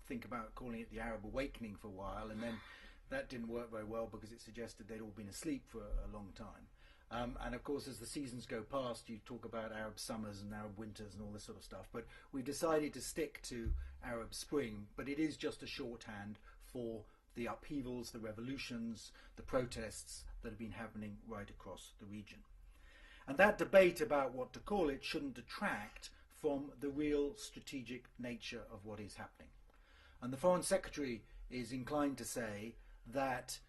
think about calling it the Arab Awakening for a while, and then that didn't work very well because it suggested they'd all been asleep for a long time. And of course, as the seasons go past, you talk about Arab summers and Arab winters and all this sort of stuff. But we've decided to stick to Arab Spring, but it is just a shorthand for the upheavals, the revolutions, the protests that have been happening right across the region. And that debate about what to call it shouldn't detract from the real strategic nature of what is happening. And the Foreign Secretary is inclined to say that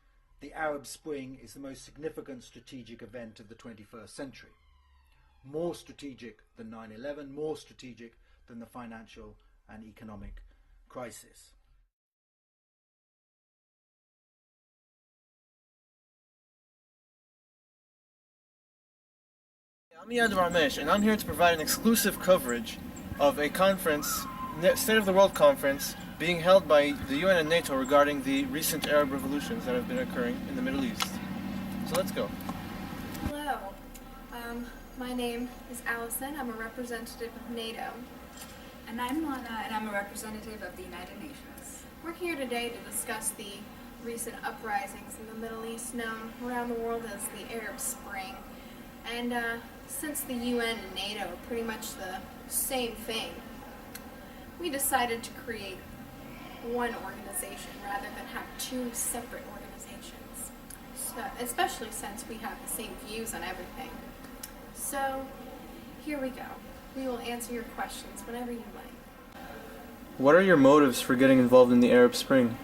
the Arab Spring is the most significant strategic event of the 21st century. More strategic than 9/11, more strategic than the financial and economic crisis. I'm Eyad, and I'm here to provide an exclusive coverage of a conference, State of the World Conference, being held by the UN and NATO regarding the recent Arab revolutions that have been occurring in the Middle East. So let's go. Hello, my name is Allison. I'm a representative of NATO. And I'm Lana, and I'm a representative of the United Nations. We're here today to discuss the recent uprisings in the Middle East, known around the world as the Arab Spring. And since the UN and NATO are pretty much the same thing, we decided to create one organization rather than have two separate organizations, so, especially since we have the same views on everything. So here we go. We will answer your questions whenever you like. What are your motives for getting involved in the Arab Spring?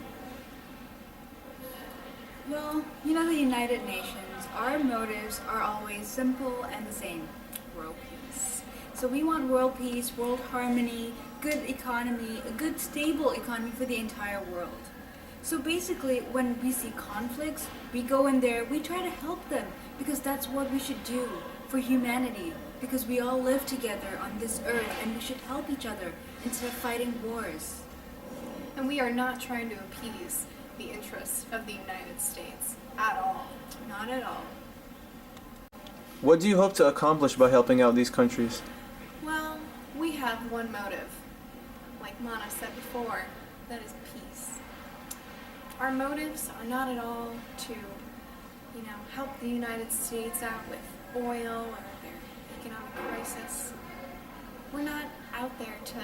Well, you know, the United Nations, our motives are always simple and the same: world peace. So we want world peace, world harmony, good economy, a good stable economy for the entire world. So basically, when we see conflicts, we go in there, we try to help them, because that's what we should do for humanity, because we all live together on this earth and we should help each other instead of fighting wars. And we are not trying to appease the interests of the United States at all. Not at all. What do you hope to accomplish by helping out these countries? Well, we have one motive. Like Mana said before, that is peace. Our motives are not at all to, help the United States out with oil or their economic crisis. We're not out there to,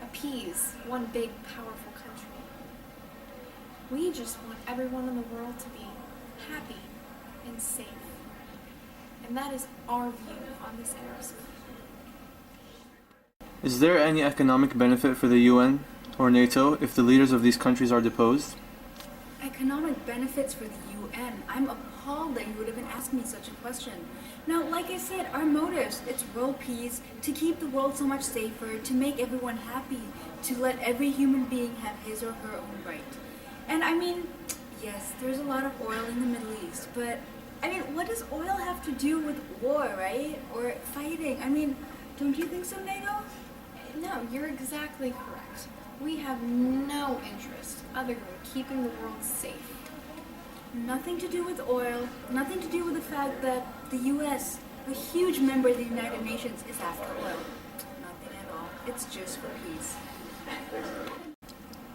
appease one big, powerful country. We just want everyone in the world to be happy and safe. And that is our view on this Arab Spring. Is there any economic benefit for the UN or NATO if the leaders of these countries are deposed? Economic benefits for the UN? I'm appalled that you would even ask me such a question. Now, like I said, our motives, it's world peace, to keep the world so much safer, to make everyone happy, to let every human being have his or her own right. And I mean, yes, there's a lot of oil in the Middle East, but what does oil have to do with war, right? Or fighting? Don't you think so, NATO? No, you're exactly correct. We have no interest other than keeping the world safe. Nothing to do with oil, nothing to do with the fact that the US, a huge member of the United Nations, is after oil. Nothing at all. It's just for peace.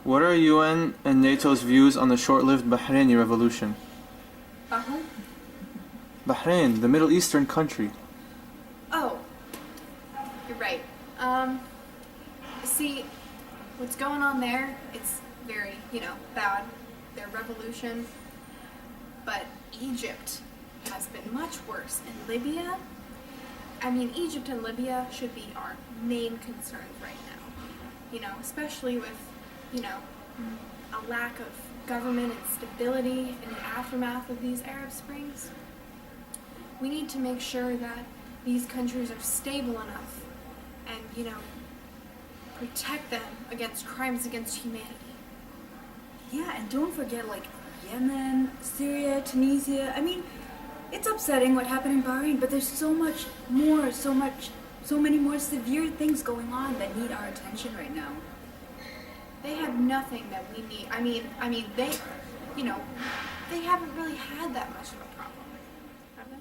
What are UN and NATO's views on the short-lived Bahraini revolution? Bahrain, the Middle Eastern country. Oh, you're right. See, what's going on there, it's very, bad, their revolution. But Egypt has been much worse. And Libya, Egypt and Libya should be our main concerns right now. Especially with, a lack of government and stability in the aftermath of these Arab Springs. We need to make sure that these countries are stable enough and, protect them against crimes against humanity. Yeah, and don't forget, Yemen, Syria, Tunisia. It's upsetting what happened in Bahrain, but there's so much more, so many more severe things going on that need our attention right now. They have nothing that we need. They, they haven't really had that much of a problem, have they?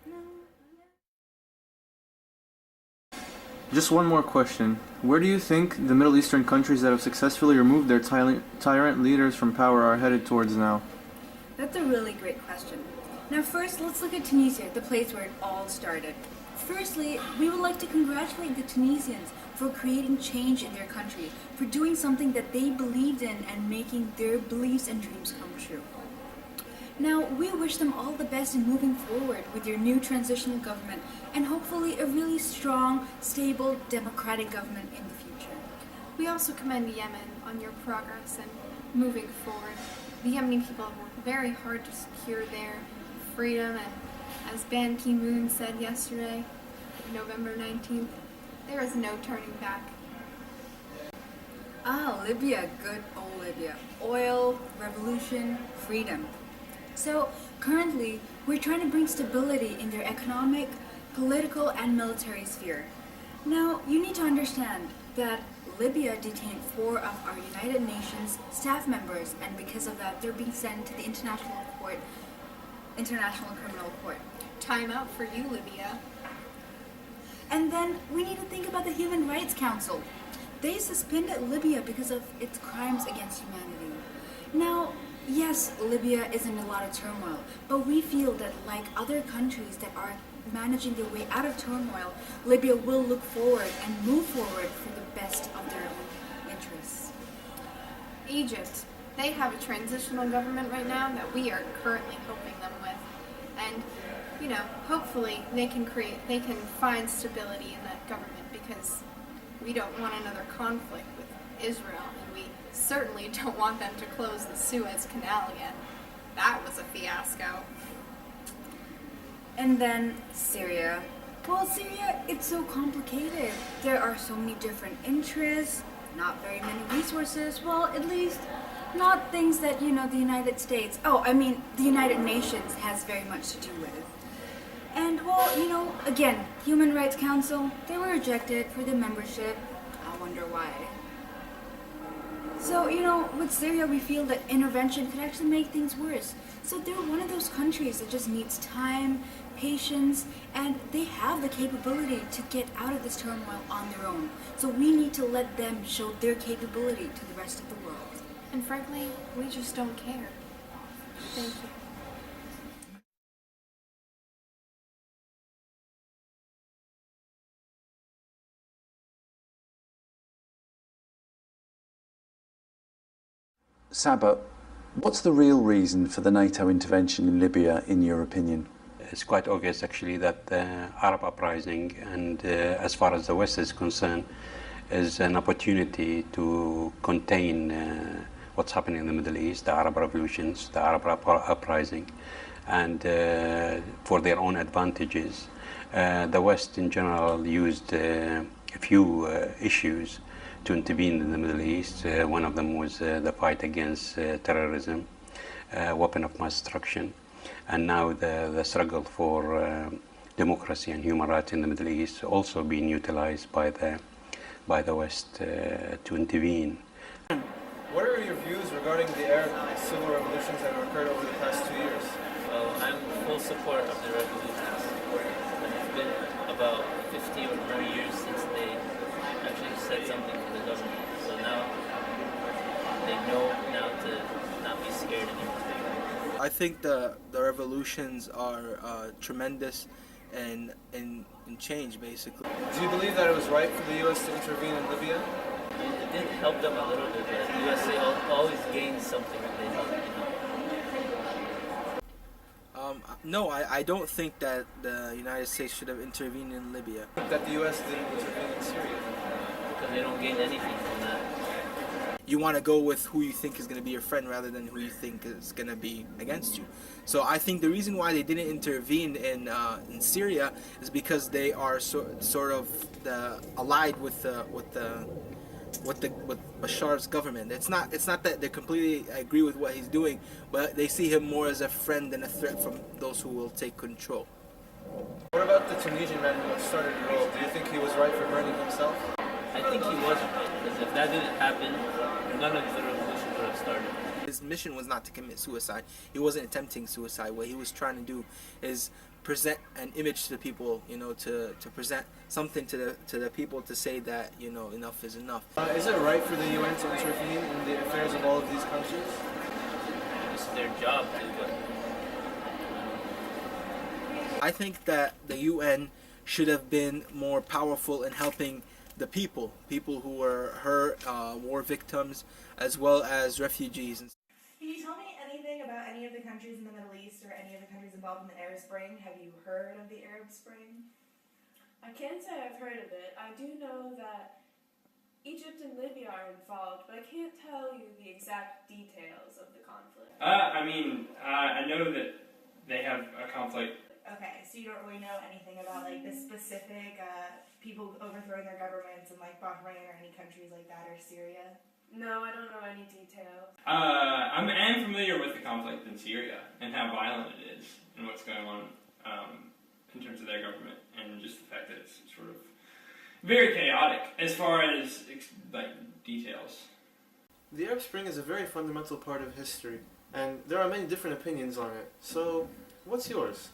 No. Just one more question. Where do you think the Middle Eastern countries that have successfully removed their tyrant leaders from power are headed towards now? That's a really great question. Now first, let's look at Tunisia, the place where it all started. Firstly, we would like to congratulate the Tunisians for creating change in their country, for doing something that they believed in and making their beliefs and dreams come true. Now, we wish them all the best in moving forward with your new transitional government and hopefully a really strong, stable, democratic government in the future. We also commend Yemen on your progress and moving forward. The Yemeni people have worked very hard to secure their freedom, and as Ban Ki-moon said yesterday, November 19th, there is no turning back. Ah, Libya, good old Libya. Oil, revolution, freedom. So, currently, we're trying to bring stability in their economic, political, and military sphere. Now, you need to understand that Libya detained 4 of our United Nations staff members, and because of that, they're being sent to the International Criminal Court. Time out for you, Libya. And then we need to think about the Human Rights Council. They suspended Libya because of its crimes against humanity. Now, yes, Libya is in a lot of turmoil, but we feel that like other countries that are managing their way out of turmoil, Libya will look forward and move forward for the best of their own interests. Egypt, they have a transitional government right now that we are currently helping them with. And, hopefully they can find stability in that government, because we don't want another conflict with Israel, and we certainly don't want them to close the Suez Canal again. That was a fiasco. And then Syria. Well, Syria, it's so complicated. There are so many different interests, not very many resources. Well, at least not things that, the United States, the United Nations has very much to do with. And, well, again, Human Rights Council, they were rejected for their membership. I wonder why. So, with Syria, we feel that intervention could actually make things worse. So they're one of those countries that just needs time, patience, and they have the capability to get out of this turmoil on their own. So we need to let them show their capability to the rest of the world. And frankly, we just don't care. Thank you. Saba, what's the real reason for the NATO intervention in Libya, in your opinion? It's quite obvious, actually, that the Arab uprising, and as far as the West is concerned, is an opportunity to contain what's happening in the Middle East, the Arab revolutions, the Arab uprising, and for their own advantages. The West in general used a few issues to intervene in the Middle East. One of them was the fight against terrorism, weapon of mass destruction, and now the struggle for democracy and human rights in the Middle East also being utilized by the West to intervene. What are your views regarding the Arab civil revolutions that have occurred over the past 2 years? Well, I'm in full support of the revolutions. It's been about 50 or more years since they actually said something to the government. So now they know now to not be scared anymore. I think the revolutions are tremendous and change, basically. Do you believe that it was right for the U.S. to intervene in Libya? It did help them a little bit, but the USA always gains something when they help, No, I don't think that the United States should have intervened in Libya. That the U.S. didn't intervene in Syria? Because they don't gain anything from that. You want to go with who you think is going to be your friend rather than who you think is going to be against you. So I think the reason why they didn't intervene in Syria is because they are sort of allied with Bashar's government. It's not that they completely agree with what he's doing, but they see him more as a friend than a threat from those who will take control. What about the Tunisian man who started it all? Do you think he was right for burning himself? I think he wasn't right, because if that didn't happen, none of the revolution would have started. His mission was not to commit suicide. He wasn't attempting suicide. What he was trying to do is present an image to the people, to present something to the people to say that, enough is enough. Is it right for the UN to intervene in the affairs of all of these countries? It's their job to do it. I think that the UN should have been more powerful in helping the people who were hurt, war victims, as well as refugees. Can you tell me anything about any of the countries in the Middle East or any of the countries involved in the Arab Spring? Have you heard of the Arab Spring? I can't say I've heard of it. I do know that Egypt and Libya are involved, but I can't tell you the exact details of the conflict. I know that they have a conflict. Okay, so you don't really know anything about like the specific people overthrowing their governments in like Bahrain or any countries like that, or Syria? No, I don't know any details. I am familiar with the conflict in Syria and how violent it is and what's going on in terms of their government, and just the fact that it's sort of very chaotic as far as details. The Arab Spring is a very fundamental part of history, and there are many different opinions on it. So, what's yours?